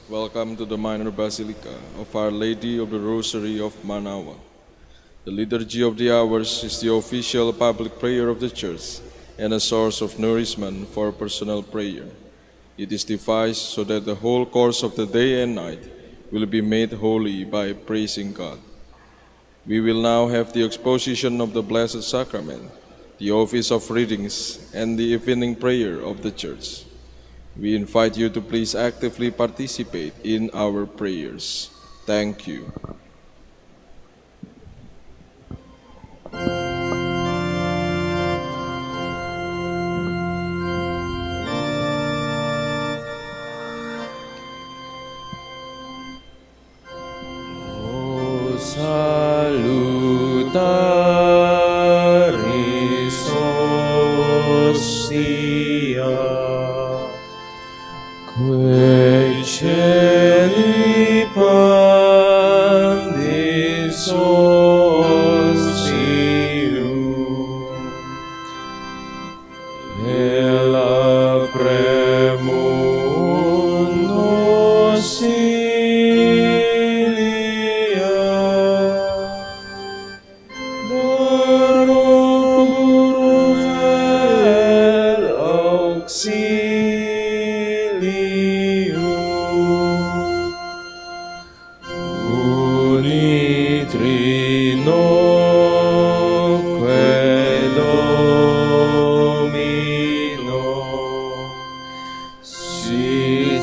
Welcome to the Minor Basilica of Our Lady of the Rosary of Manaoag. The Liturgy of the Hours is the official public prayer of the Church and a source of nourishment for personal prayer. It is devised so that the whole course of the day and night will be made holy by praising God. We will now have the exposition of the Blessed Sacrament, the office of readings, and the evening prayer of the Church. We invite you to please actively participate in our prayers. Thank you. Salutaris Hostia, quae celi pandis ostium, et lapremun nocilia, darorum vel auxilium, unitrinoque Domino, sit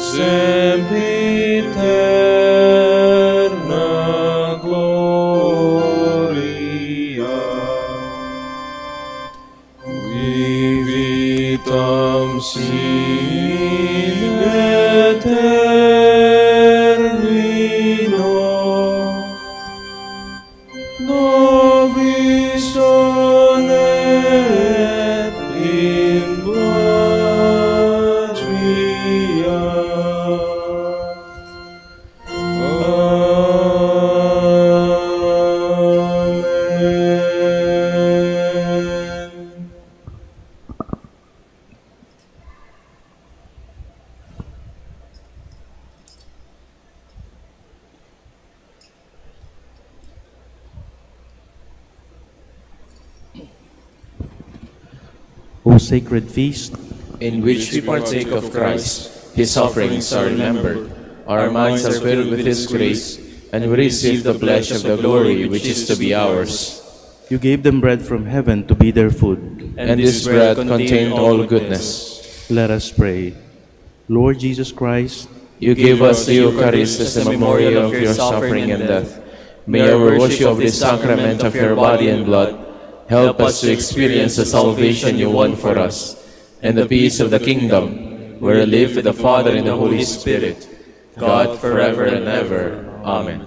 sempiterna gloria, qui vitam sine termino, nobis sonet in patria. Amen. O sacred feast, In which we partake of Christ, His sufferings are remembered, our minds are filled with His grace, and we receive the pledge of the glory which is to be ours. you gave them bread from heaven to be their food. And this bread contained all goodness. Let us pray. Lord Jesus Christ, You gave us the Eucharist as a memorial of your suffering and death. May our worship of this sacrament of your body and blood help us to experience the salvation you won for us, and the peace of the kingdom, where you live with the Father and the Holy Spirit, God forever and ever. Amen.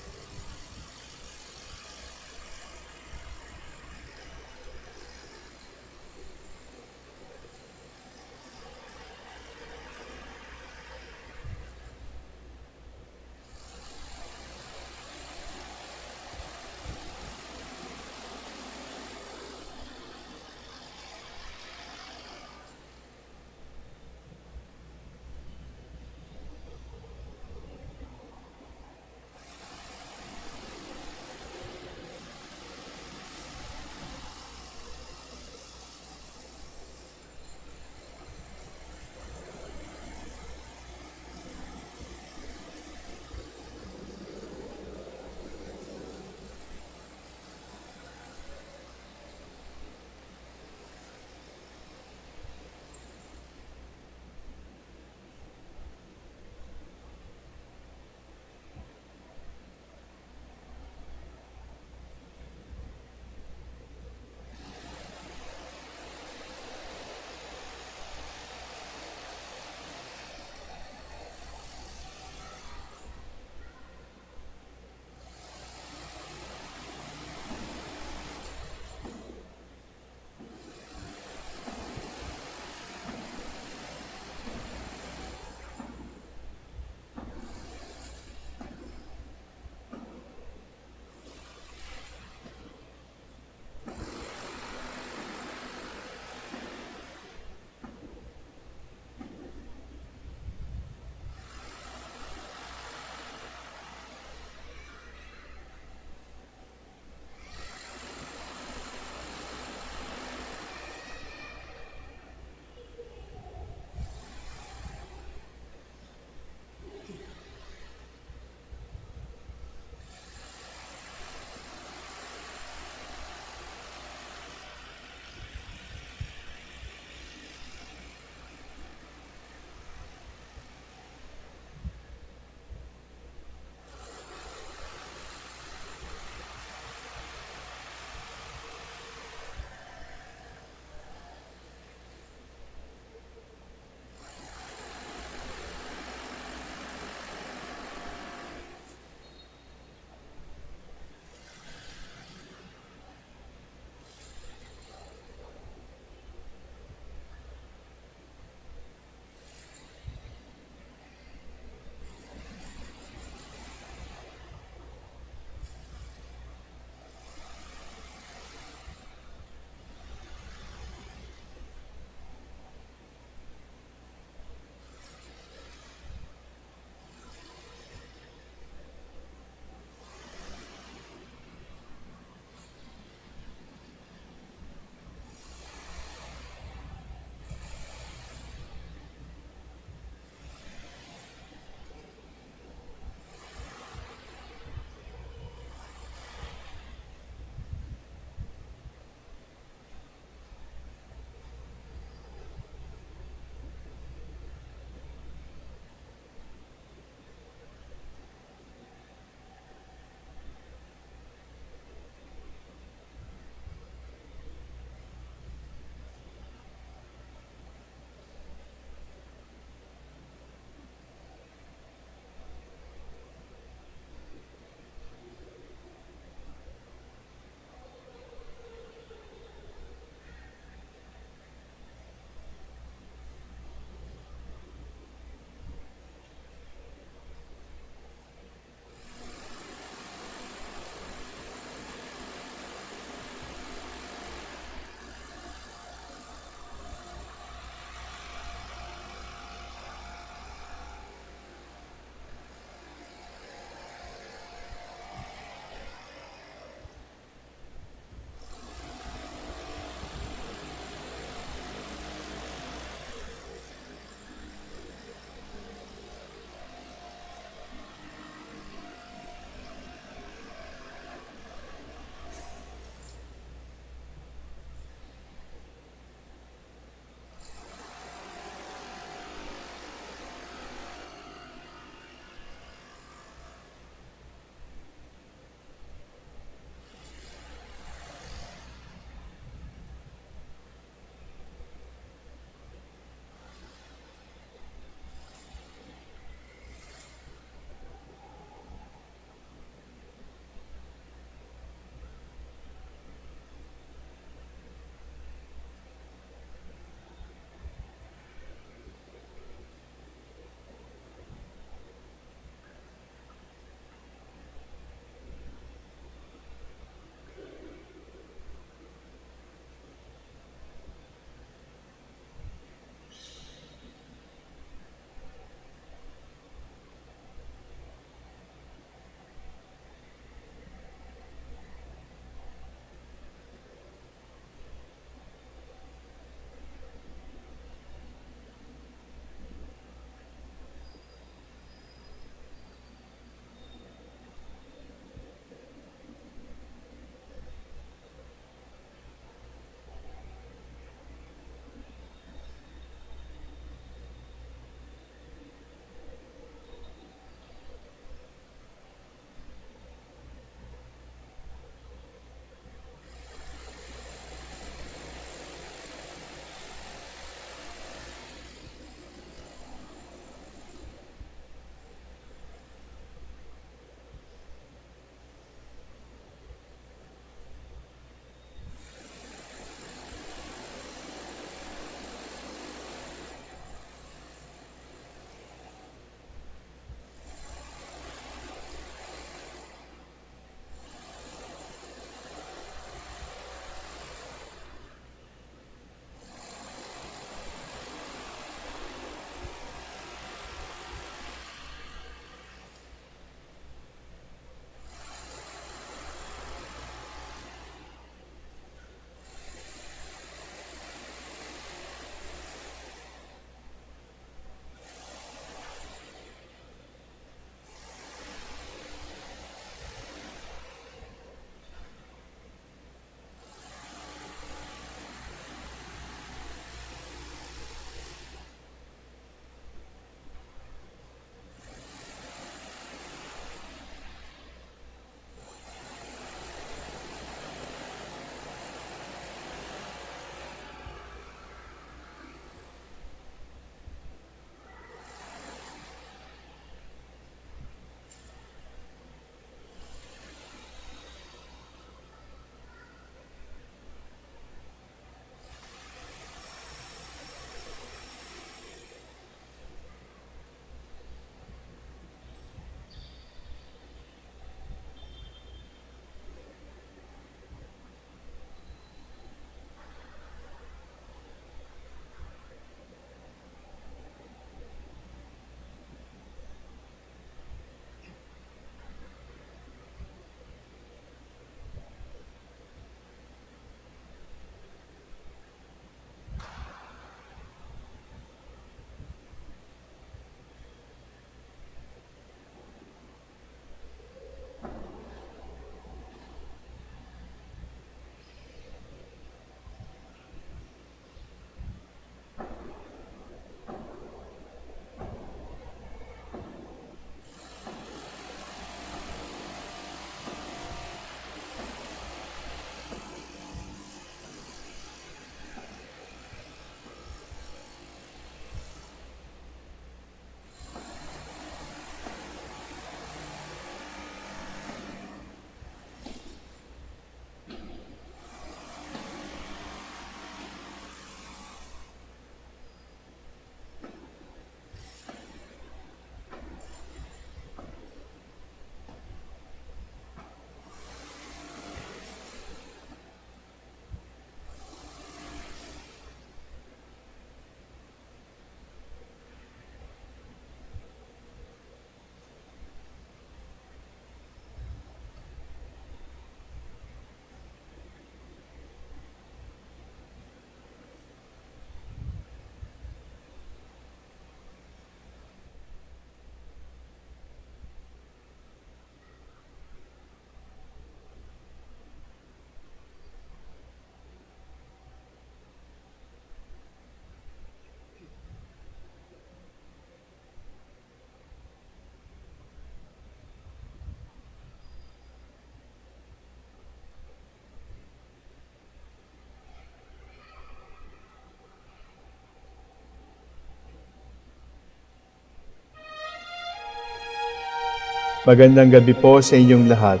Magandang gabi po sa inyong lahat.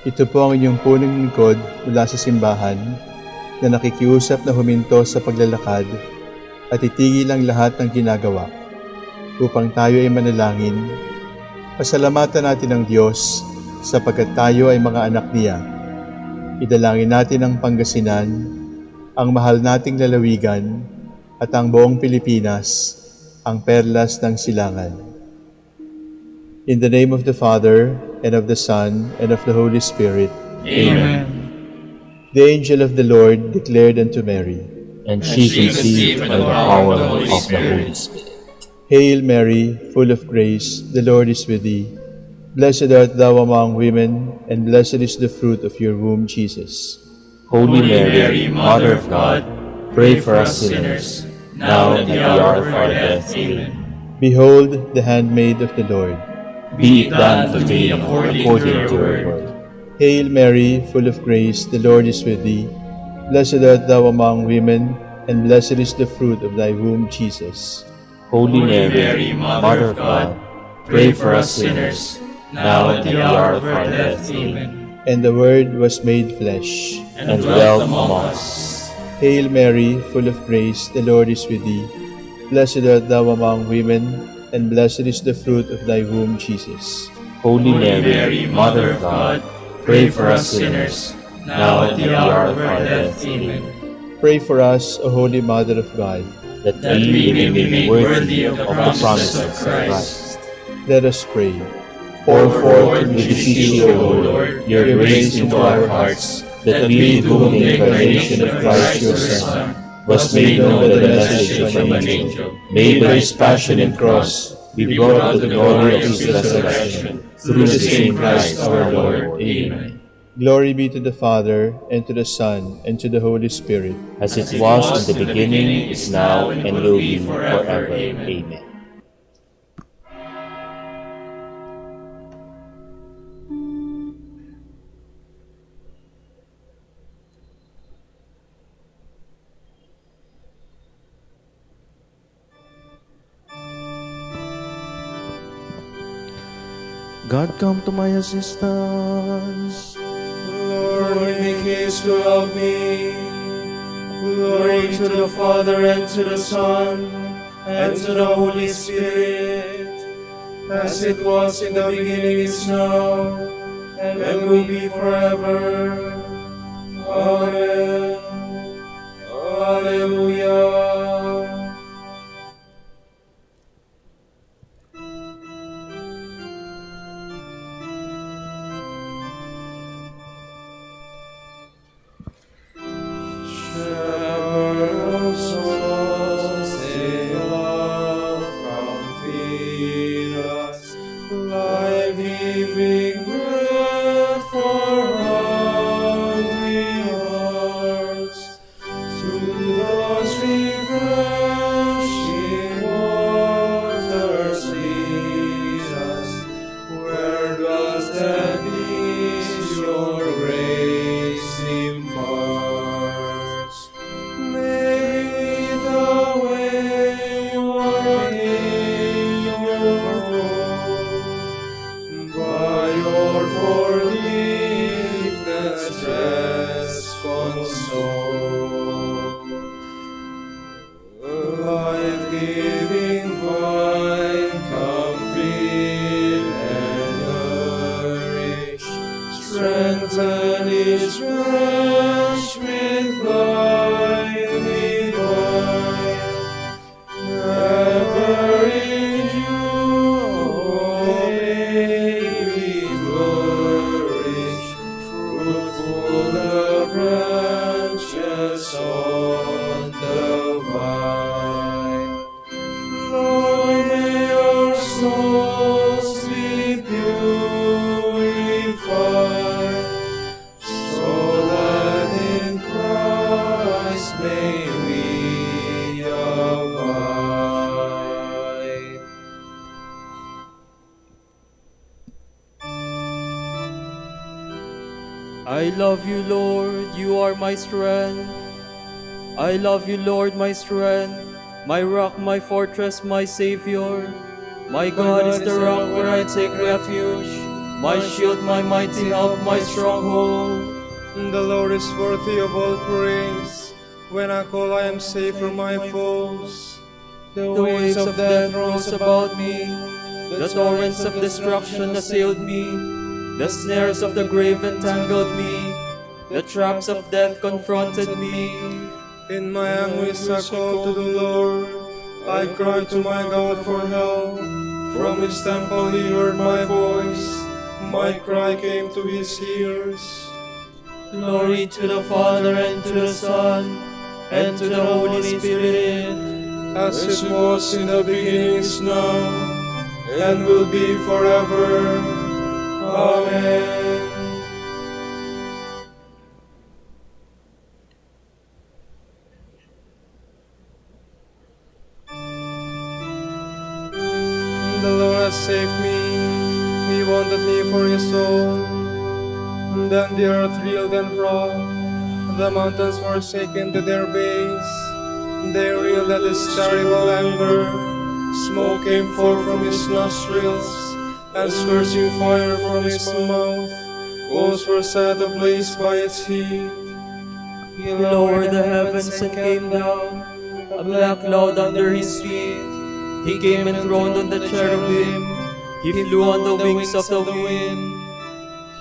Ito po ang inyong punong lingkod mula sa simbahan na nakikiusap na huminto sa paglalakad at itigil ang lahat ng ginagawa upang tayo ay manalangin. Pasalamatan natin ang Diyos sapagkat tayo ay mga anak niya. Idalangin natin ang Pangasinan, ang mahal nating lalawigan at ang buong Pilipinas, ang perlas ng silangan. In the name of the Father, and of the Son, and of the Holy Spirit. Amen. The angel of the Lord declared unto Mary, And she conceived by the power of the Holy Spirit. Hail Mary, full of grace, the Lord is with thee. Blessed art thou among women, and blessed is the fruit of your womb, Jesus. Holy Mary, Mother of God, pray for us sinners, now and at the hour of our death. Amen. Behold the handmaid of the Lord. Be it done to me according to your word. Hail Mary, full of grace, the Lord is with thee. Blessed art thou among women, and blessed is the fruit of thy womb, Jesus. Holy Mary, Mother of God, pray for us sinners, now and at the hour of our death. Amen. And the Word was made flesh, And dwelt among us. Hail Mary, full of grace, the Lord is with thee. Blessed art thou among women, and blessed is the fruit of thy womb, Jesus. Holy Mary, Mother of God, pray for us sinners, now and at the hour of our death. Amen. Pray for us, O Holy Mother of God. That we may be made worthy of the promises of Christ. Let us pray. Pour forth, we beseech you, O Lord, your grace into our hearts, that we, to whom the incarnation of Christ your Son was made known by the message of an angel, made by his passion and cross, be brought to the glory of his resurrection, through the same Christ our Lord. Amen. Glory be to the Father, and to the Son, and to the Holy Spirit. As it was in the beginning, is now, and will be forever. Amen. God, come to my assistance. Lord, make haste to help me. Glory to the Father, and to the Son, and to the Holy Spirit, as it was in the beginning, is now, and will be forever. Amen. Hallelujah. I love you, Lord, you are my strength. I love you, Lord, my strength, my rock, my fortress, my Savior. My God is the rock where I take refuge, my shield, my mighty help, my stronghold. The Lord is worthy of all praise. When I call, I am safe from my foes. The waves of death rose about me, the torrents of destruction assailed me, the snares of the grave entangled me, the traps of death confronted me. In my anguish I called to the Lord. I cried to my God for help. From his temple he heard my voice. My cry came to his ears. Glory to the Father, and to the Son, and to the Holy Spirit, As it was in the beginning, is now, and will be forever. Amen. The Lord has saved me. He wanted me for his own. Then the earth reeled and rocked. The mountains were shaken to their base. They reeled at his terrible anger. Smoke came forth from his nostrils, and scorching fire from his mouth. Coals were set ablaze by its heat. He lowered the heavens and came down, a black cloud under his feet. He came enthroned on the cherubim. He flew on the wings of the wind.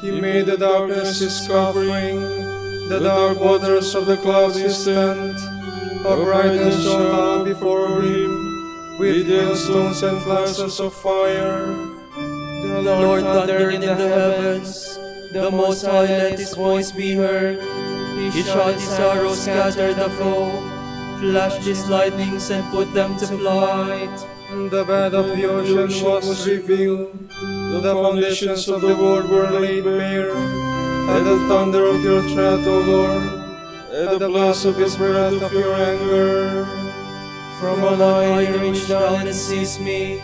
He made the darkness his covering, the dark waters of the clouds his tent. A brightness shone out before him, with hailstones and flashes of fire. The Lord thundered in the heavens. The Most High let his voice be heard. He shot his arrows, scattered the foe, flashed his lightnings and put them to flight. The bed of the ocean was revealed. The foundations of the world were laid bare. At the thunder of your threat, O Lord, at the blast of his breath of your anger. From on high he reached down and seized me.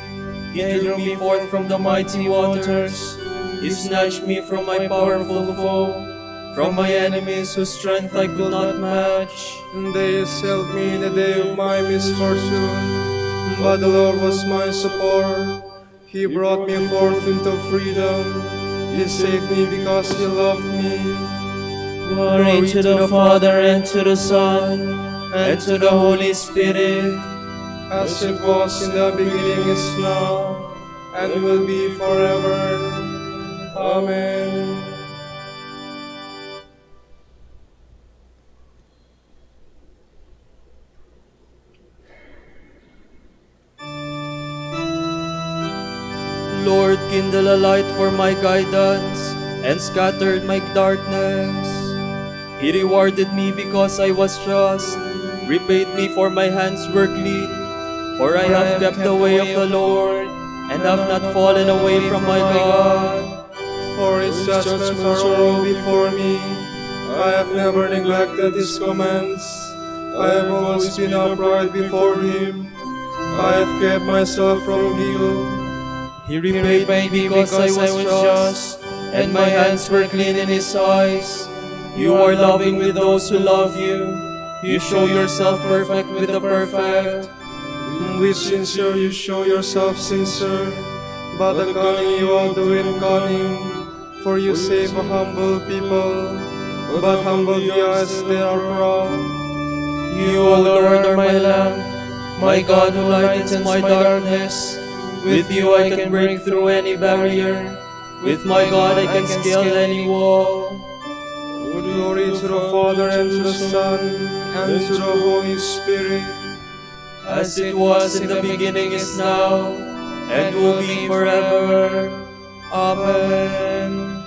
He drew me forth from the mighty waters. He snatched me from my powerful foe, from my enemies whose strength I could not match. They assailed me in the day of my misfortune, but the Lord was my support. He brought me forth into freedom. He saved me because he loved me. Glory to the Father, and to the Son, and to the Holy Spirit, As it was in the beginning, is now, and will be forever. Amen. Lord, kindle a light for my guidance, and scattered my darkness. He rewarded me because I was just, repaid me for my hands were clean. For I have kept the way of the Lord, and have not fallen away from my God. For his judgments are all before me. I have never neglected his commands. I have always been upright before him. I have kept myself from guilt. He repaid me because I was just, and my hands were clean in his eyes. You are loving with those who love you. You show yourself perfect with the perfect. With sincere you show yourself sincere, but the cunning you outdo in cunning. For you save a humble people, but humble the eyes they are proud. You, O Lord, are my lamp, my God who lightens my darkness. With you I can break through any barrier. With my God I can scale any wall. Glory to the Father, and to the Son, and to the Holy Spirit. As it was in the beginning, is now, and will be forever. Amen.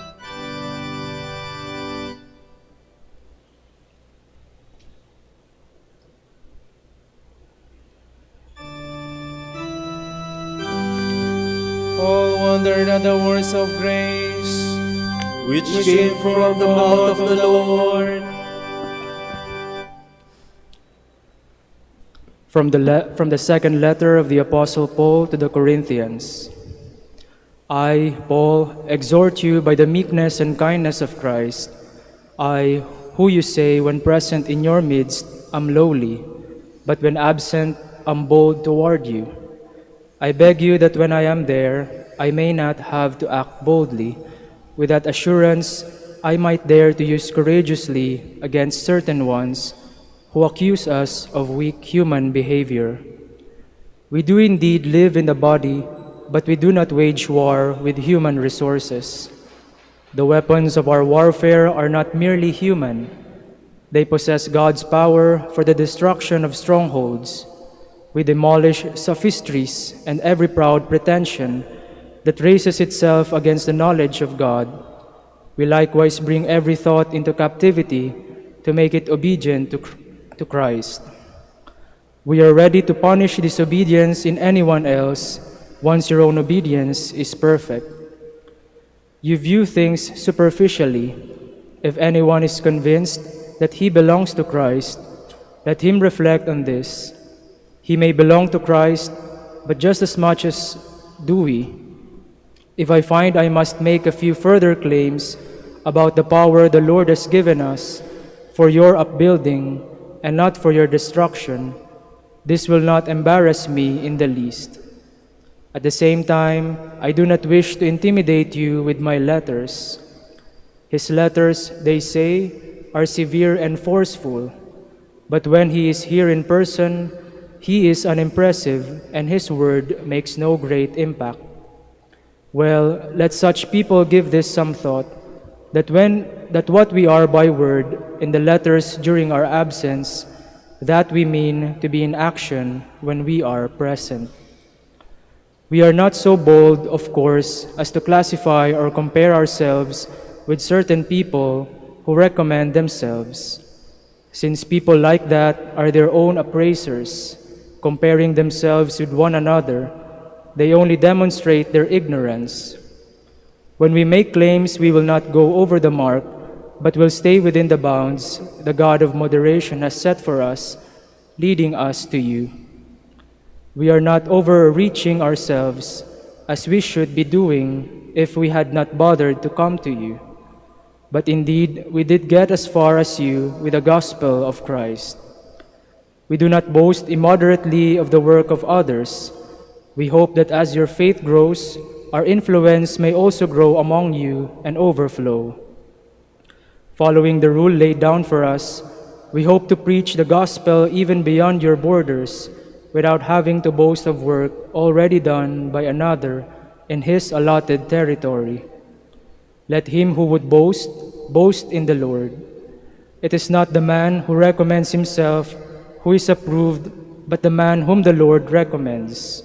All wondered at the words of grace, Which came from the mouth of the Lord. From the second letter of the Apostle Paul to the Corinthians. I, Paul, exhort you by the meekness and kindness of Christ. I, who you say when present in your midst, am lowly, but when absent, am bold toward you. I beg you that when I am there, I may not have to act boldly, With that assurance, I might dare to use courageously against certain ones who accuse us of weak human behavior. We do indeed live in the body, but we do not wage war with human resources. The weapons of our warfare are not merely human. They possess God's power for the destruction of strongholds. We demolish sophistries and every proud pretension that raises itself against the knowledge of God. We likewise bring every thought into captivity to make it obedient to Christ. We are ready to punish disobedience in anyone else once your own obedience is perfect. You view things superficially. If anyone is convinced that he belongs to Christ, let him reflect on this. He may belong to Christ, but just as much as do we. If I find I must make a few further claims about the power the Lord has given us for your upbuilding and not for your destruction, this will not embarrass me in the least. At the same time, I do not wish to intimidate you with my letters. His letters, they say, are severe and forceful, but when he is here in person, he is unimpressive and his word makes no great impact. Well, let such people give this some thought, that what we are by word in the letters during our absence, that we mean to be in action when we are present. We are not so bold, of course, as to classify or compare ourselves with certain people who recommend themselves, since people like that are their own appraisers, comparing themselves with one another. They only demonstrate their ignorance. When we make claims, we will not go over the mark, but will stay within the bounds the God of moderation has set for us, leading us to you. We are not overreaching ourselves, as we should be doing if we had not bothered to come to you. But indeed, we did get as far as you with the gospel of Christ. We do not boast immoderately of the work of others. We hope that as your faith grows, our influence may also grow among you and overflow. Following the rule laid down for us, we hope to preach the gospel even beyond your borders, without having to boast of work already done by another in his allotted territory. Let him who would boast, boast in the Lord. It is not the man who recommends himself who is approved, but the man whom the Lord recommends.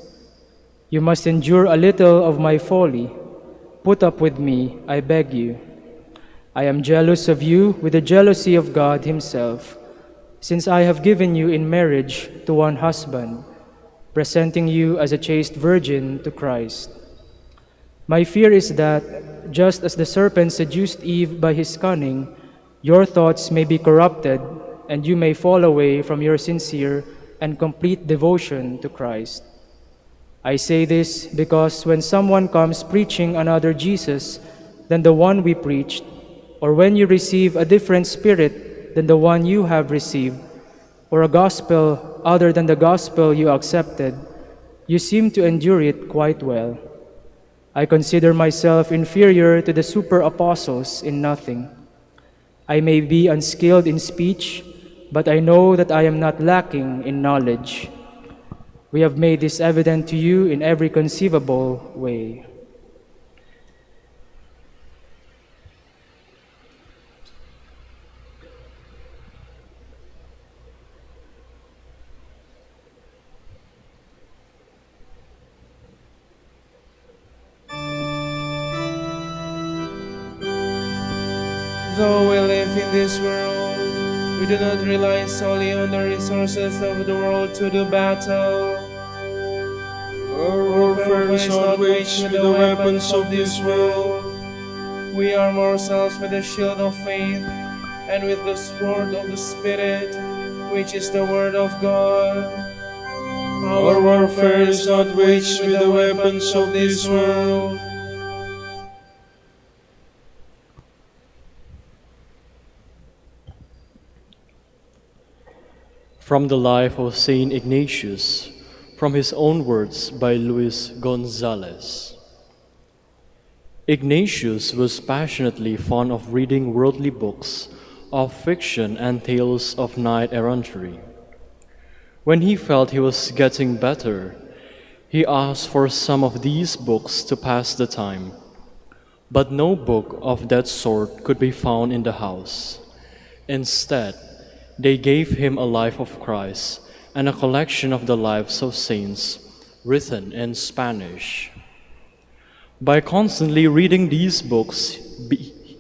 You must endure a little of my folly. Put up with me, I beg you. I am jealous of you with the jealousy of God himself, since I have given you in marriage to one husband, presenting you as a chaste virgin to Christ. My fear is that, just as the serpent seduced Eve by his cunning, your thoughts may be corrupted, and you may fall away from your sincere and complete devotion to Christ. I say this because when someone comes preaching another Jesus than the one we preached, or when you receive a different spirit than the one you have received, or a gospel other than the gospel you accepted, you seem to endure it quite well. I consider myself inferior to the super apostles in nothing. I may be unskilled in speech, but I know that I am not lacking in knowledge. We have made this evident to you in every conceivable way. Though we live in this world, we do not rely solely on the resources of the world to do battle. Our warfare is not waged with the weapons of this world. We arm ourselves with the shield of faith and with the sword of the Spirit, which is the Word of God. Our warfare is not waged with the weapons of this world. From the life of Saint Ignatius, from his own words by Luis Gonzalez. Ignatius was passionately fond of reading worldly books of fiction and tales of knight errantry. When he felt he was getting better, he asked for some of these books to pass the time. But no book of that sort could be found in the house. Instead, they gave him a life of Christ and a collection of the lives of saints written in Spanish. By constantly reading these books,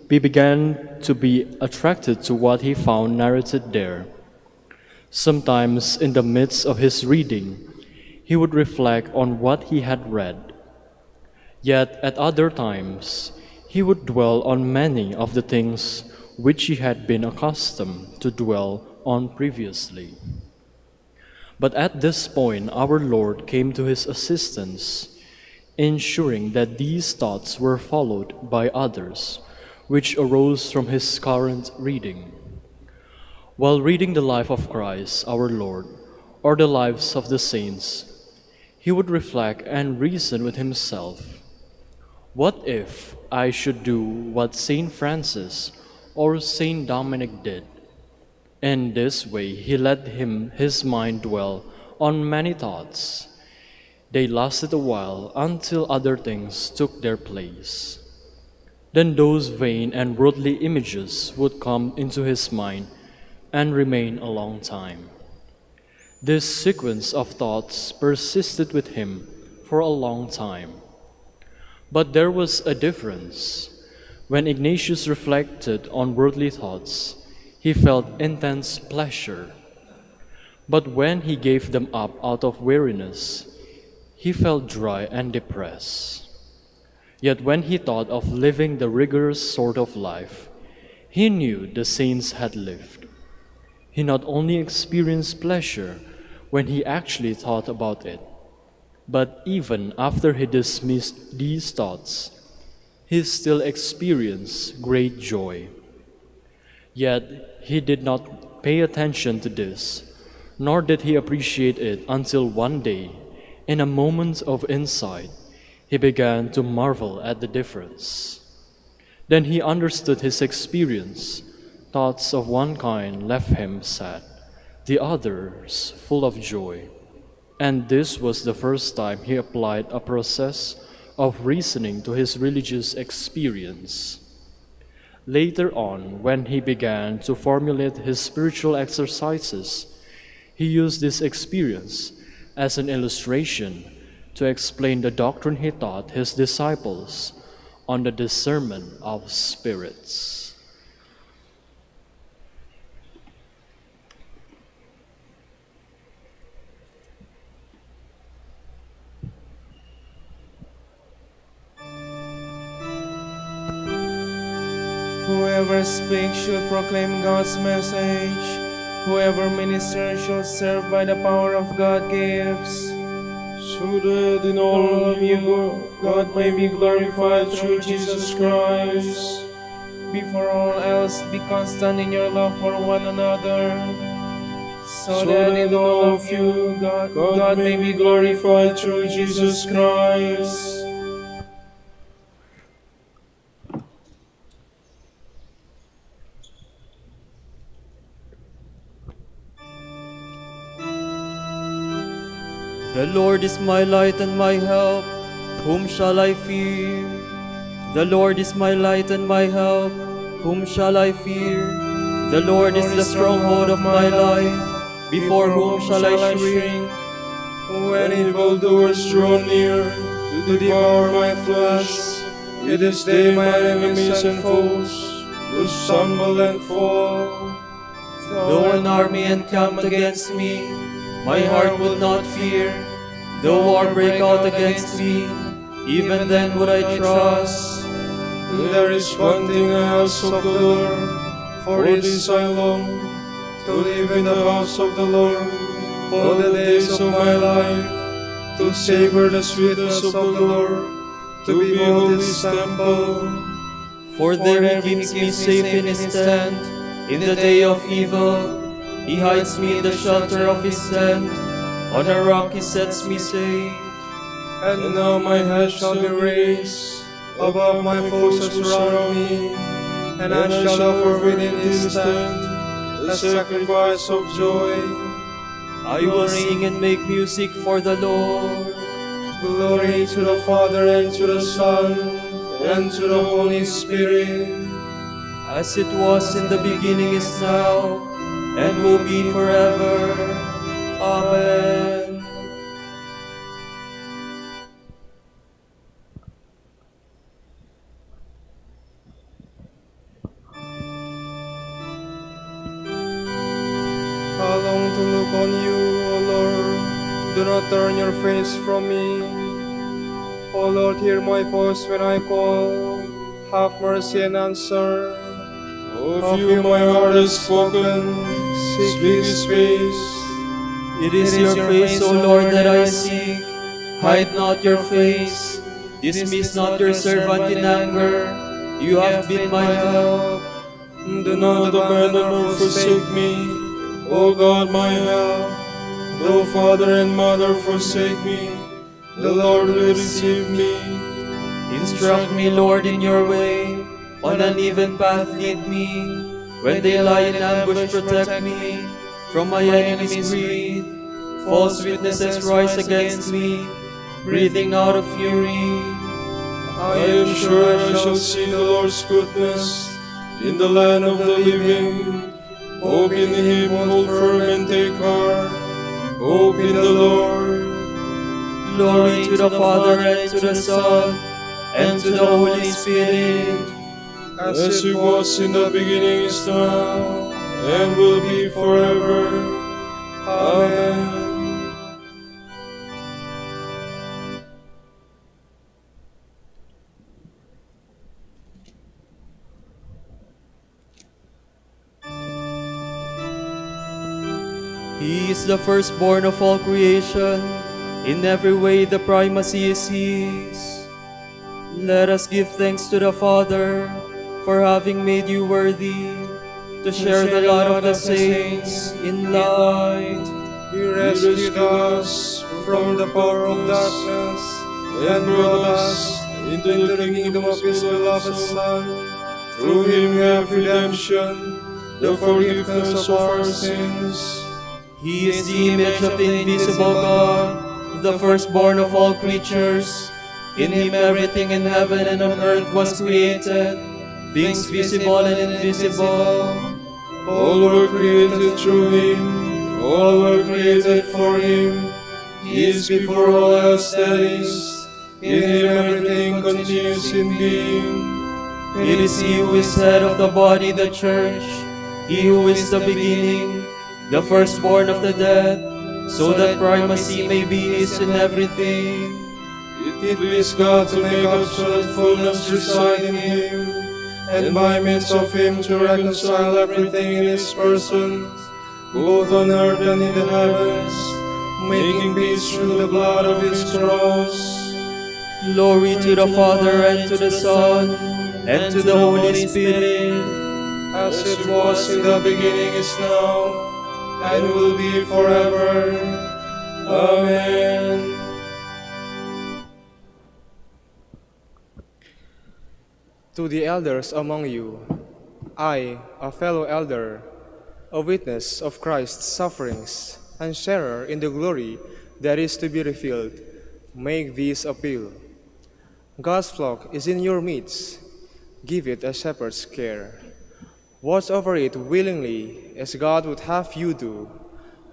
he began to be attracted to what he found narrated there. Sometimes, in the midst of his reading, he would reflect on what he had read. Yet, at other times, he would dwell on many of the things which he had been accustomed to dwell on previously. But at this point, our Lord came to his assistance, ensuring that these thoughts were followed by others, which arose from his current reading. While reading the life of Christ, our Lord, or the lives of the saints, he would reflect and reason with himself. What if I should do what Saint Francis or Saint Dominic did? In this way, he let his mind dwell on many thoughts. They lasted a while until other things took their place. Then those vain and worldly images would come into his mind and remain a long time. This sequence of thoughts persisted with him for a long time. But there was a difference. When Ignatius reflected on worldly thoughts, he felt intense pleasure. But when he gave them up out of weariness, he felt dry and depressed. Yet when he thought of living the rigorous sort of life he knew the saints had lived, he not only experienced pleasure when he actually thought about it, but even after he dismissed these thoughts, he still experienced great joy. Yet he did not pay attention to this, nor did he appreciate it until one day, in a moment of insight, he began to marvel at the difference. Then he understood his experience. Thoughts of one kind left him sad, the others full of joy. And this was the first time he applied a process of reasoning to his religious experience. Later on, when he began to formulate his spiritual exercises, he used this experience as an illustration to explain the doctrine he taught his disciples on the discernment of spirits. Whoever speaks should proclaim God's message. Whoever ministers shall serve by the power of God gives. So that in all of you God may be glorified through Jesus Christ. Before all else, be constant in your love for one another, so that in all of you God may be glorified through Jesus Christ. The Lord is my light and my help. Whom shall I fear? The Lord is my light and my help. Whom shall I fear? The Lord is the stronghold of my life. Before whom shall I shrink? When evildoers draw near to devour my flesh, it is they, my enemies and foes, who stumble and fall. Though an army encamp against me, my heart will not fear. Though war break out against me, even then would I trust. There is one thing I ask of the Lord, for this I long, to live in the house of the Lord all the days of my life, to savor the sweetness of the Lord, to behold His temple. For there He keeps me safe in His tent. In the day of evil, He hides me in the shelter of His tent. On a rock He sets me safe. And now my head shall be raised above my foes that surround me, and I shall offer within his tent a sacrifice of joy. I will sing and make music for the Lord. Glory to the Father, and to the Son, and to the Holy Spirit, As it was in the beginning, is now, and will be forever. Amen. I long to look on you, O Lord. Do not turn your face from me. O Lord, hear my voice when I call. Have mercy and answer. Of you my heart has spoken, seek his face. It is your face, O Lord, that I seek. Hide not your face. Dismiss not your servant in anger. You have been my help. Do not abandon or forsake me, O God my help. Though father and mother forsake me, the Lord will receive me. Instruct me, Lord, in your way. On an even path lead me. When they lie in ambush, protect me from my enemy's greed. False witnesses rise against me, breathing out of fury. I am sure I shall see the Lord's goodness in the land of the living. Hope in him, hold firm and take heart. Hope in the Lord. Glory to the Father, and to the Son, and to the Holy Spirit, As it was in the beginning, is now, and will be forever. Amen. He is the firstborn of all creation. In every way the primacy is His. Let us give thanks to the Father for having made you worthy to share the lot of the saints in light. He rescued us from the power of darkness and brought us into the kingdom of his beloved Son. Through him we have redemption, the forgiveness of our sins. He is the image of the invisible God, the firstborn of all creatures. In him everything in heaven and on earth was created, things visible and invisible. All were created through him, all were created for him. He is before all else that is. In him everything continues in being. It is he who is head of the body, the church, he who is the beginning, the firstborn of the dead, so that primacy may be his in everything. It pleased God to make absolute fullness reside in him, and by means of him to reconcile everything in his person, both on earth and in the heavens, making peace through the blood of his cross. Glory to the Father, and to the Son, and to the Holy Spirit, As it was in the beginning, is now, and will be forever. Amen. To the elders among you, I, a fellow elder, a witness of Christ's sufferings, and sharer in the glory that is to be revealed, make this appeal. God's flock is in your midst. Give it a shepherd's care. Watch over it willingly, as God would have you do,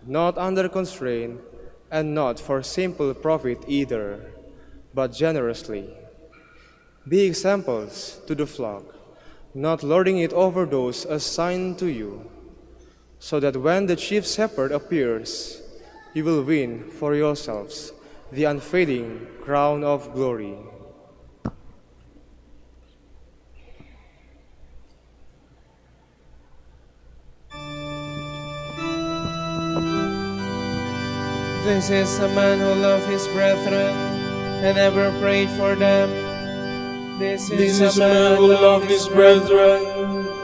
not under constraint, and not for simple profit either, but generously. Be examples to the flock, not lording it over those assigned to you, so that when the chief shepherd appears, you will win for yourselves the unfading crown of glory. This is a man who loved his brethren and ever prayed for them. This is a man who loved his brethren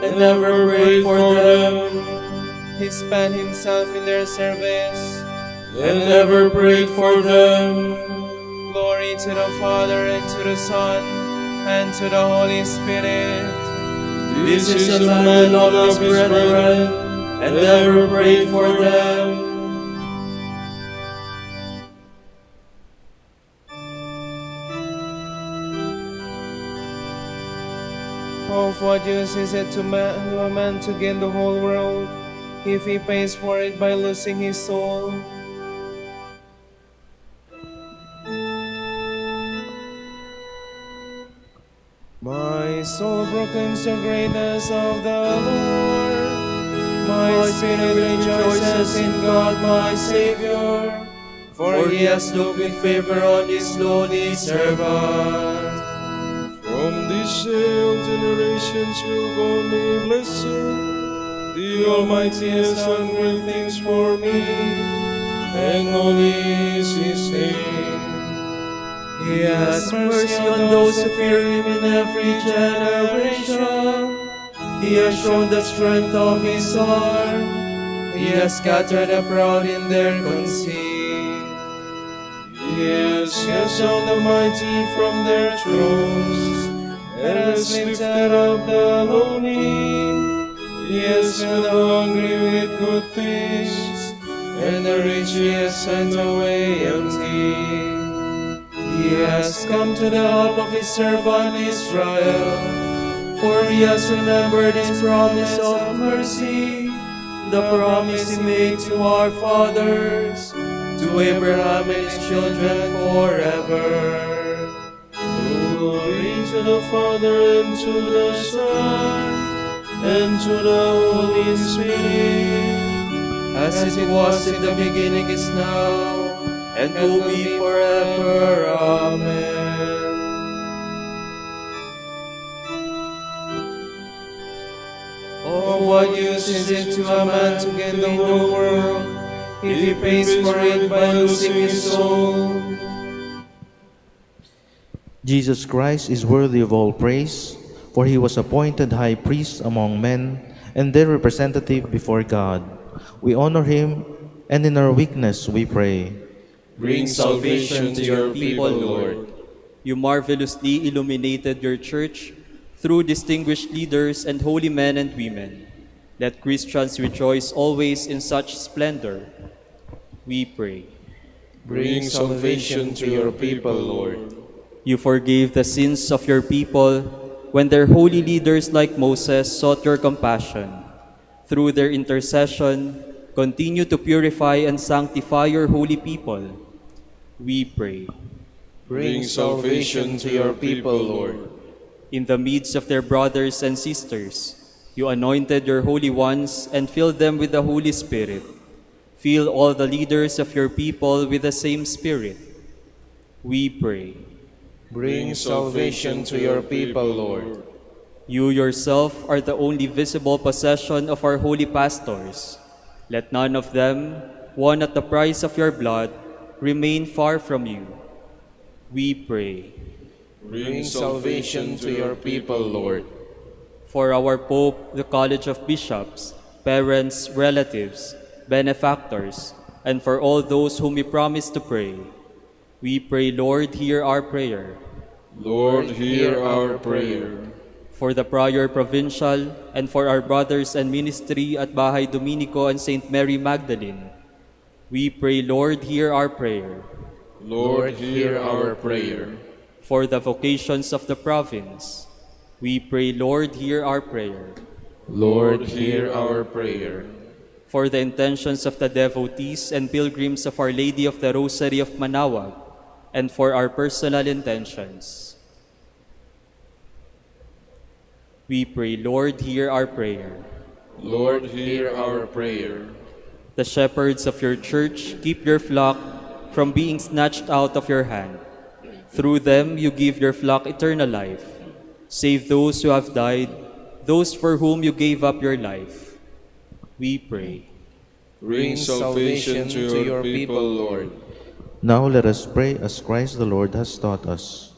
and never prayed for them. He spent himself in their service And never prayed for them. Glory to the Father, and to the Son, and to the Holy Spirit. This is a man of his brethren, and ever pray for them. Of what use is it to a man to gain the whole world, if he pays for it by losing his soul? My soul proclaims the greatness of the Lord. My spirit rejoices in God my Savior, for he has looked with favor on his lowly servant. From this day all generations will call me blessed. The Almighty has done great things for me, and holy is his name. He has mercy on those who fear him in every generation. He has shown the strength of his arm. He has scattered the proud in their conceit. He has cast down the mighty from their thrones, and has lifted up the lowly. He has filled the hungry with good things, and the rich he has sent away empty. He has come to the help of his servant Israel, for he has remembered his promise of mercy, the promise he made to our fathers, to Abraham and his children forever. Glory to the Father, and to the Son, and to the Holy Spirit, as it was in the beginning, is now, and will be forever. Amen. Of what use is it to a man to gain the whole world, if he pays for it by losing his soul? Jesus Christ is worthy of all praise, for he was appointed high priest among men and their representative before God. We honor him, and in our weakness we pray. Bring salvation to your people, Lord. You marvelously illuminated your church through distinguished leaders and holy men and women. Let Christians rejoice always in such splendor. We pray. bring salvation to your people, Lord. You forgave the sins of your people when their holy leaders like Moses sought your compassion. Through their intercession, continue to purify and sanctify your holy people. We pray. Bring salvation to your people, Lord. In the midst of their brothers and sisters, you anointed your holy ones and filled them with the Holy Spirit. Fill all the leaders of your people with the same Spirit. We pray. Bring salvation to your people, Lord. You yourself are the only visible possession of our holy pastors. Let none of them, won at the price of your blood, remain far from you. We pray. Bring salvation to your people, Lord. For our Pope, the College of Bishops, parents, relatives, benefactors, and for all those whom we promise to pray, we pray, Lord, hear our prayer. Lord, hear our prayer. For the Prior Provincial and for our brothers and ministry at Bahay Dominico and St. Mary Magdalene, we pray, Lord, hear our prayer. Lord, hear our prayer. For the vocations of the province, we pray, Lord, hear our prayer. Lord, hear our prayer. For the intentions of the devotees and pilgrims of Our Lady of the Rosary of Manaoag, and for our personal intentions, we pray, Lord, hear our prayer. Lord, hear our prayer. The shepherds of your church, keep your flock from being snatched out of your hand. Through them, you give your flock eternal life. Save those who have died, those for whom you gave up your life. We pray. Bring salvation to your people, Lord. Now let us pray as Christ the Lord has taught us.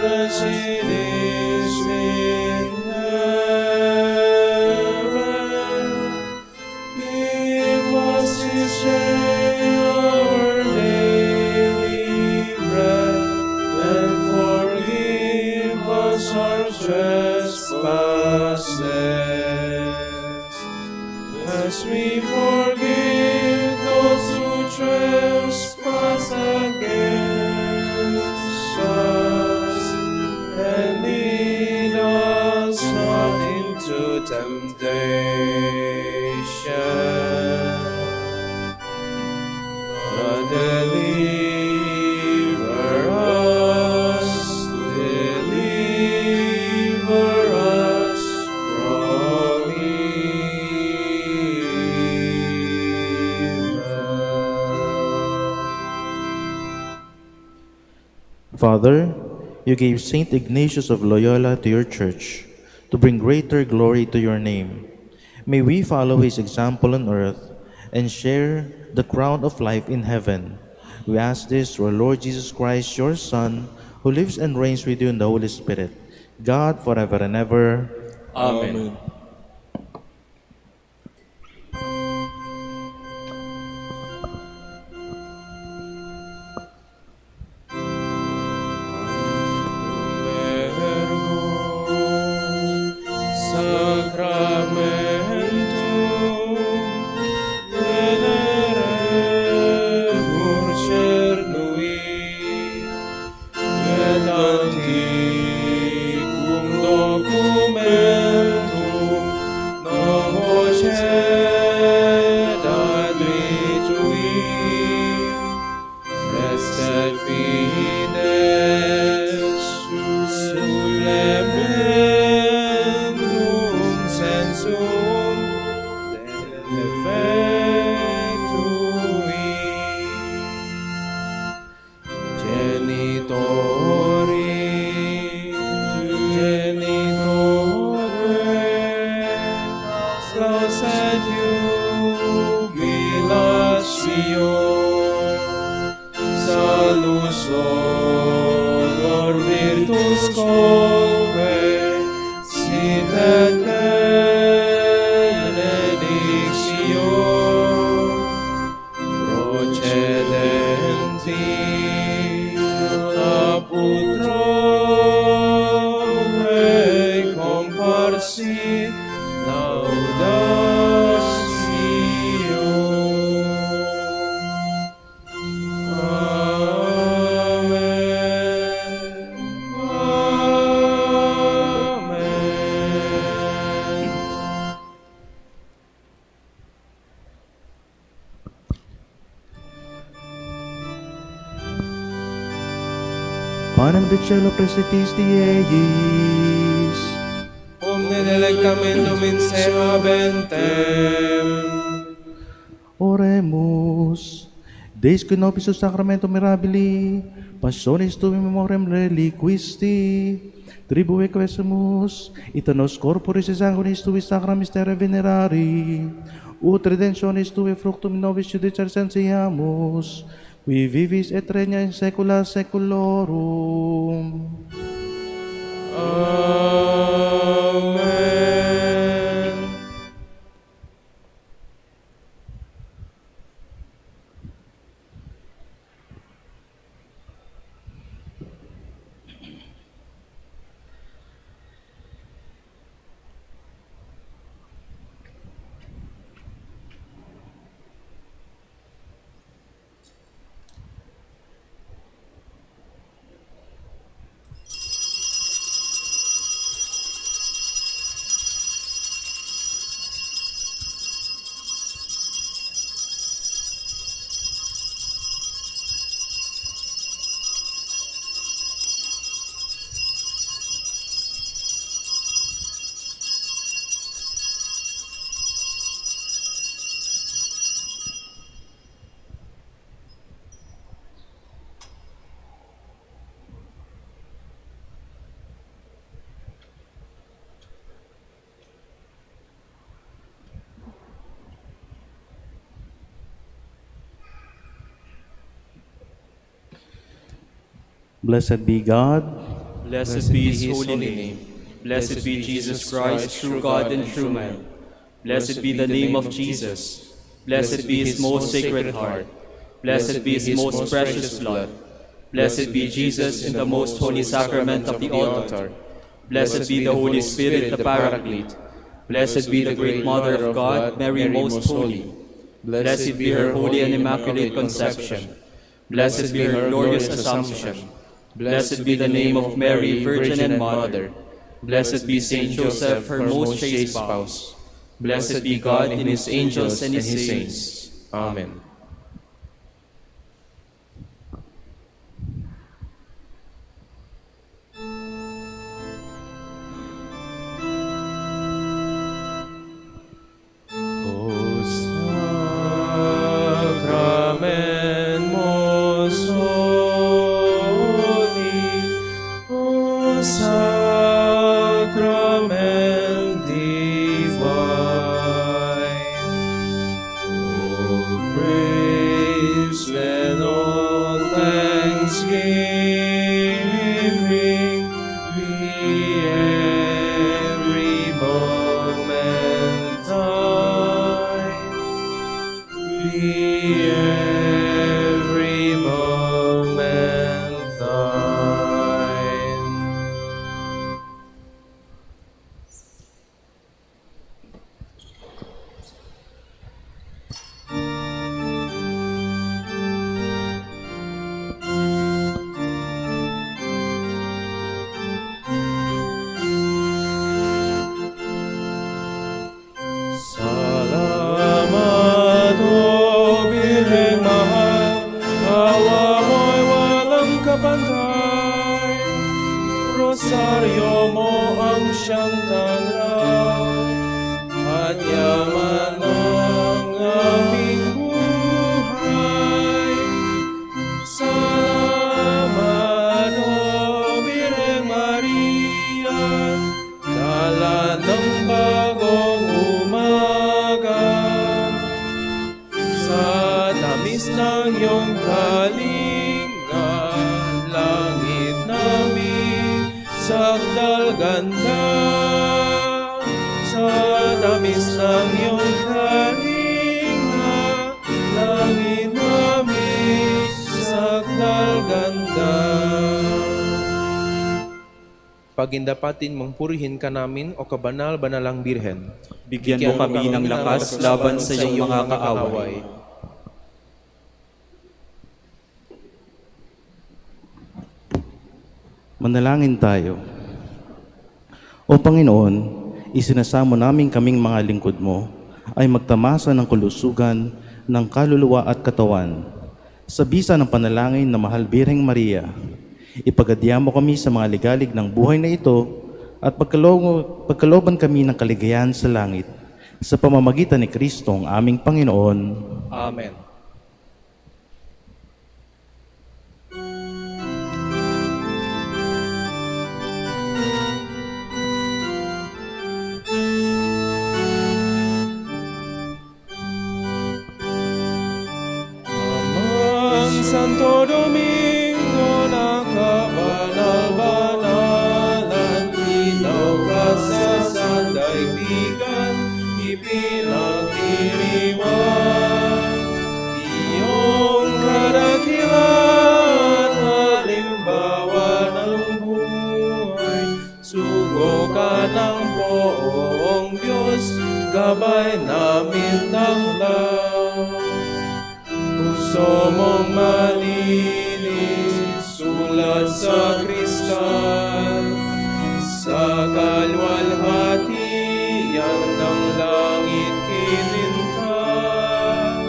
as it is in heaven. Give us this day our daily bread, and forgive us our trespasses, as we forgive those who trespass against us. And lead us not into temptation, but deliver us from evil. Father, you gave Saint Ignatius of Loyola to your church to bring greater glory to your name. May we follow his example on earth and share the crown of life in heaven. We ask this through our Lord Jesus Christ, your Son, who lives and reigns with you in the Holy Spirit, God forever and ever. Amen. Sacramentum venerebur cernui, et antiquum documentum novo cedat litui, restet fides sulemendum sensum effectui. Genitore, nos et jubilatio, salus honor virtus colque, sit et benedictio, procedenti apud Romae comparsit laudatio. Amen. Amen. Panem de cielo prestitis Dieis. Omne delectamentum in se habentem. Oremus. Deis que nobis sacramento mirabili, passionis tu memoriam reliquisti, tribue quesimus, ita nos corporis et sanguinis tui sacra mystere venerari, ut redemptionis tui fructum nobis judicar sensiamus, qui vivis et regna in saecula saeculorum. Amen. Blessed be God, Blessed be his holy name. Blessed be Jesus Christ, true God and true man. Blessed be the name of Jesus. Blessed be his most sacred heart. Blessed be his most precious blood. Blessed be Jesus in the most holy sacrament of the altar. Blessed be the Holy Spirit, the Paraclete. Blessed be the great Mother of God, Mary most holy. Blessed be her holy and immaculate conception. Blessed be her glorious assumption. Blessed be the name of Mary, Virgin and Mother. Blessed be Saint Joseph, her most chaste spouse. Blessed be God in his angels and his saints. Amen. Sacrament most holy, O Sacrament divine, all praise and all thanksgiving be every moment thine. Be every moment thine. Salamat, O Birheng Mahal, awa mo'y walang kapantay. Rosaryo mo ang siyang tanang, at yaman ng aming buhay. Salamat, O Birheng Maria, dala ng bagong umaga. Sa tamis ng iyong kalinga, langit namin sakdal ganda. Sa tamis ng iyong kalinga, langit namin sakdal ganda. Pagindapatin mong purihin ka namin, o kabanal-banalang Birhen. Bigyan mo kami ng lakas laban sa iyong mga kaaway. Manalangin tayo. O Panginoon, isinasamo namin kaming mga lingkod mo ay magtamasa ng kalusugan ng kaluluwa at katawan. Sa bisa ng panalangin na Mahal Birheng Maria, ipagadya mo kami sa mga ligalig ng buhay na ito at pagkalooban kami ng kaligayahan sa langit sa pamamagitan ni Kristo ang aming Panginoon. Amen. Amang Santo Domingo na kabanal-banalan, ilaw ka sa sandaigdigan, ipinagdiriwang. Iyong kadakilan, halimbawa ng buhay, sugo ka ng poong Diyos, gabay namin tanglaw. Puso mong malinis, sulat sa kristal, sa kalwalhatian ng langit kinintal.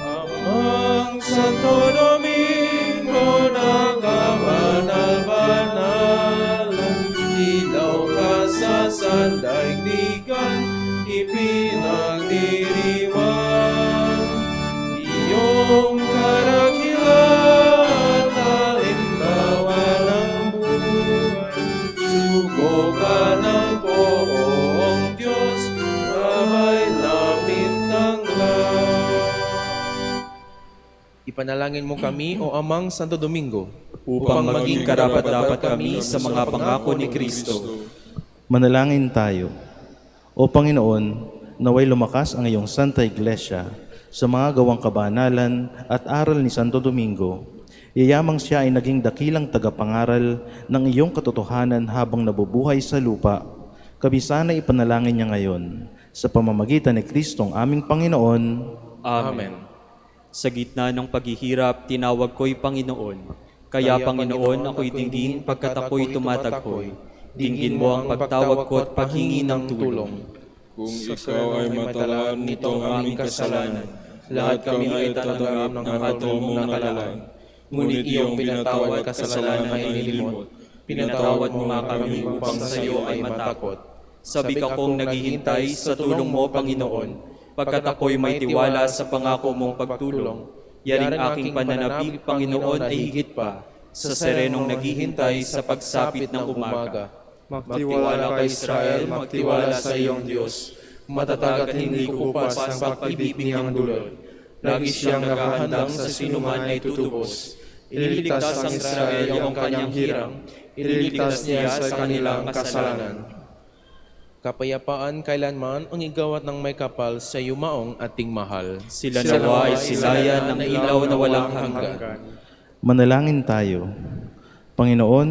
Amang Santo Domingo na kabanal-banalan, ilaw ka sa sandaigdigan, ipinagdiriwang. Iyong karakilan, halimbawa ng buhay, sugo ka ng poong Diyos, gabay namin tanglaw. Ipanalangin mo kami, o Amang Santo Domingo, upang maging karapat-dapat kami sa mga pangako ni Kristo. Manalangin tayo. O Panginoon, naway lumakas ang iyong Santa Iglesia sa mga gawang kabanalan at aral ni Santo Domingo. Yayamang siya ay naging dakilang tagapangaral ng iyong katotohanan habang nabubuhay sa lupa. Kabisana ipanalangin niya ngayon sa pamamagitan ni Kristong aming Panginoon. Amen. Sa gitna ng paghihirap, tinawag ko'y Panginoon. Kaya Panginoon, ako'y dinggin pagkat ako'y tumatagpoy. Dinggin mo ang pagtawag ko at paghingi ng tulong. Kung ikaw ay matalaan nitong aming kasalanan, lahat kami ay tatanggap ng hatol mong nakalaan. Ngunit iyong pinatawad kasalanan ay nilimot. Pinatawad mo nga kami upang sa iyo ay matakot. Sabik akong naghihintay sa tulong mo, Panginoon, pagkat ako'y may tiwala sa pangako mong pagtulong. Yaring aking pananabik, Panginoon, ay higit pa sa serenong naghihintay sa pagsapit ng umaga. Magtiwala ka, Israel, magtiwala sa iyong Diyos. Matatag at hindi kukupas ang pag-ibig niyang dulot. Lagi siyang nakahandang sa sinuman ay tutubos. Ililigtas ang Israel ang kanyang hirang. Ililigtas niya sa kanilang kasalanan. Kapayapaan kailanman ang igawat ng may kapal sa yumaong ating mahal. Sila nawa ay silayan ng ilaw na walang hanggan. Manalangin tayo. Panginoon,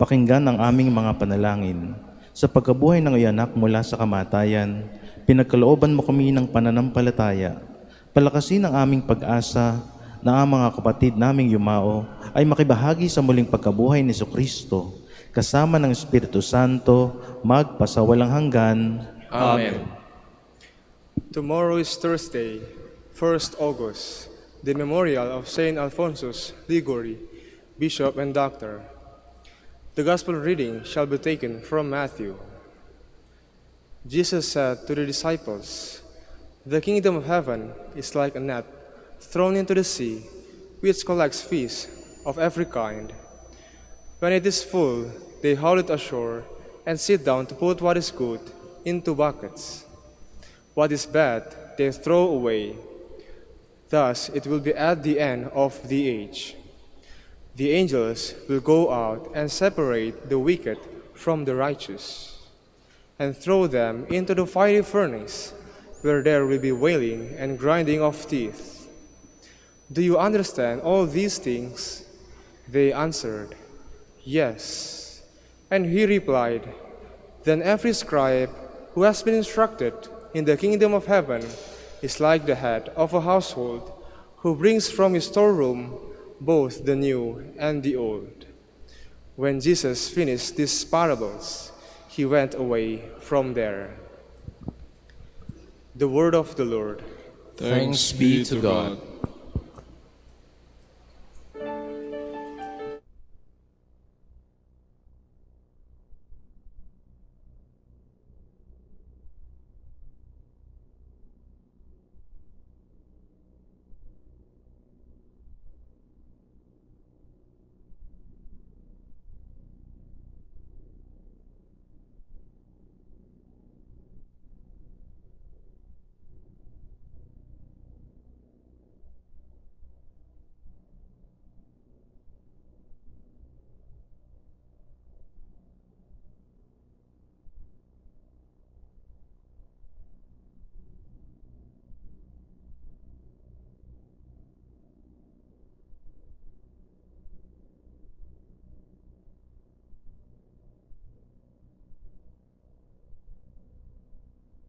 pakinggan ang aming mga panalangin. Sa pagkabuhay ng iyong anak mula sa kamatayan, pinagkalooban mo kami ng pananampalataya. Palakasin ang aming pag-asa na ang mga kapatid naming yumao ay makibahagi sa muling pagkabuhay ni Jesucristo, kasama ng Espiritu Santo, magpasawalang hanggan. Amen. Tomorrow is Thursday, 1st August, the memorial of Saint Alphonsus Liguri, Bishop and Doctor. The Gospel reading shall be taken from Matthew. Jesus said to the disciples, "The kingdom of heaven is like a net thrown into the sea, which collects fish of every kind. When it is full, they haul it ashore and sit down to put what is good into buckets. What is bad, they throw away. Thus it will be at the end of the age. The angels will go out and separate the wicked from the righteous, and throw them into the fiery furnace, where there will be wailing and grinding of teeth. Do you understand all these things?" They answered, "Yes." And he replied, "Then every scribe who has been instructed in the kingdom of heaven is like the head of a household who brings from his storeroom both the new and the old." When Jesus finished these parables, he went away from there. The word of the Lord. Thanks be to God.